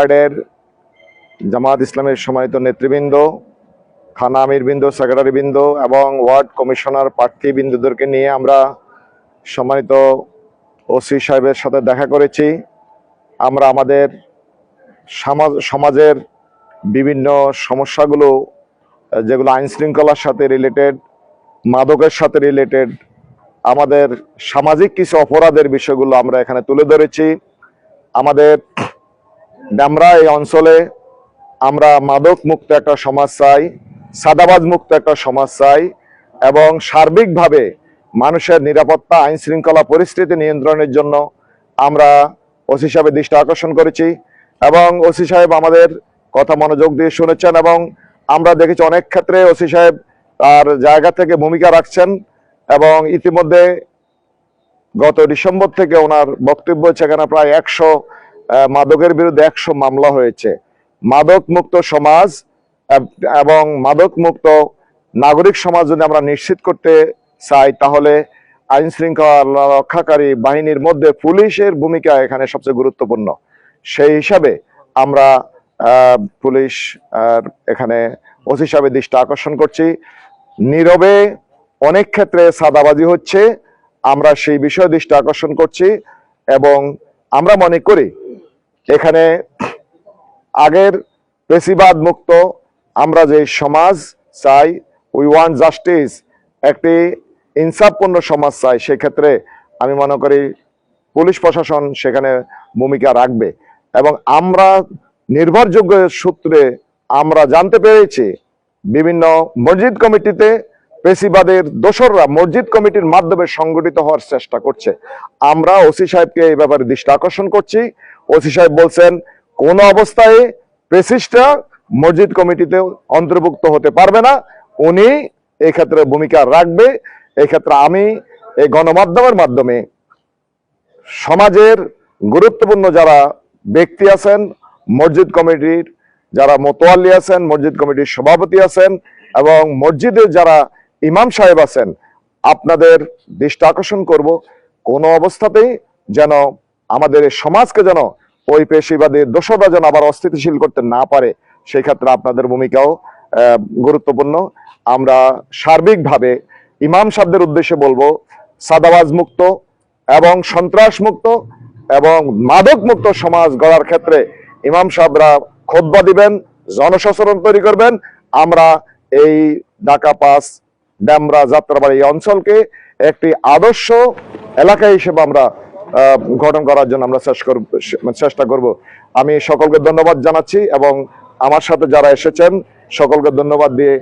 ওয়ার্ডের জামাত ইসলামের সম্মানিত নেতৃবৃন্দ, থানা আমিরবৃন্দ, সেক্রেটারিবৃন্দ এবং ওয়ার্ড কমিশনার প্রার্থীবৃন্দদেরকে নিয়ে আমরা সম্মানিত ওসি সাহেবের সাথে দেখা করেছি। আমরা আমাদের সমাজের বিভিন্ন সমস্যাগুলো, যেগুলো আইন শৃঙ্খলার সাথে রিলেটেড, মাদকের সাথে রিলেটেড, আমাদের সামাজিক কিছু অপরাধের বিষয়গুলো আমরা এখানে তুলে ধরেছি। আমাদের ডেমরা এই অঞ্চলে আমরা মাদক মুক্ত একটা সমাজ চাই, সাদাবাজ মুক্ত একটা সমাজ চাই এবং সার্বিকভাবে মানুষের নিরাপত্তা, আইন শৃঙ্খলা পরিস্থিতি নিয়ন্ত্রণের জন্য আমরা ওসি সাহেবের দৃষ্টি আকর্ষণ করেছি এবং ওসি সাহেব আমাদের কথা মনোযোগ দিয়ে শুনেছেন এবং আমরা দেখেছি অনেক ক্ষেত্রে ওসি সাহেব তার জায়গা থেকে ভূমিকা রাখছেন এবং ইতিমধ্যে গত ডিসেম্বর থেকে ওনার বক্তব্য সেখানে প্রায় 100 মাদকের বিরুদ্ধে 100 মামলা হয়েছে। মাদক মুক্ত সমাজ এবং মাদক মুক্ত নাগরিক সমাজ যদি আমরা নিশ্চিত করতে চাই, তাহলে আইন শৃঙ্খলা রক্ষাকারী বাহিনীর মধ্যে পুলিশের ভূমিকা এখানে সবচেয়ে গুরুত্বপূর্ণ। সেই হিসাবে আমরা পুলিশ এখানে ওসি সাহেবের দৃষ্টি আকর্ষণ করছি। নীরবে অনেক ক্ষেত্রে সাদাবাজি হচ্ছে, আমরা সেই বিষয়ে দৃষ্টি আকর্ষণ করছি এবং আমরা মনে করি এখানে আগের পেশিবাদ মুক্ত আমরা যে সমাজ চাই, উই ওয়ান্ট জাস্টিস, একটি ইনসাফপূর্ণ সমাজ চাই, সেক্ষেত্রে আমি মনে করি পুলিশ প্রশাসন সেখানে ভূমিকা রাখবে এবং আমরা নির্ভরযোগ্য সূত্রে আমরা জানতে পেরেছি বিভিন্ন মসজিদ কমিটিতে পেশিবাদের দোসররা মসজিদ কমিটির মাধ্যমে সংগঠিত হওয়ার চেষ্টা করছে। আমরা ওসি সাহেবকে এই ব্যাপারে দৃষ্টি আকর্ষণ করছি। ওসি সাহেব বলছেন কোন অবস্থায় পেশিস্টরা মসজিদ কমিটিতে অন্তর্ভুক্ত হতে পারবে না, উনি এই ক্ষেত্রে ভূমিকা রাখবে। এই ক্ষেত্রে আমি এই গণমাধ্যমের মাধ্যমে সমাজের গুরুত্বপূর্ণ যারা ব্যক্তি আছেন, মসজিদ কমিটির যারা মোতোয়াল্লি আছেন, মসজিদ কমিটির সভাপতি আছেন এবং মসজিদের যারা ইমাম সাহেব আছেন, আপনাদের দৃষ্টি আকর্ষণ করব কোনো অবস্থাতেই যেন আমাদের এই সমাজকে যেন ওই পেশিবাদী দোসররা যেন আবার অস্থিতিশীল করতে না পারে, সেই ক্ষেত্রে আপনাদের ভূমিকাও গুরুত্বপূর্ণ। আমরা সার্বিকভাবে ইমাম সাহেবদের উদ্দেশ্যে বলবো, সাদাবাজ মুক্ত এবং সন্ত্রাস মুক্ত এবং মাদক মুক্ত সমাজ গড়ার ক্ষেত্রে ইমাম সাহেবরা খুতবা দিবেন, জনসচেতন তৈরি করবেন। আমরা এই ঢাকা 5 ডেমরা যাত্রাবাড়ি এই অঞ্চলকে একটি আদর্শ এলাকা হিসেবে আমরা গঠন করার জন্য আমরা চেষ্টা করব। আমি সকলকে ধন্যবাদ জানাচ্ছি এবং আমার সাথে যারা এসেছেন সকলকে ধন্যবাদ দিয়ে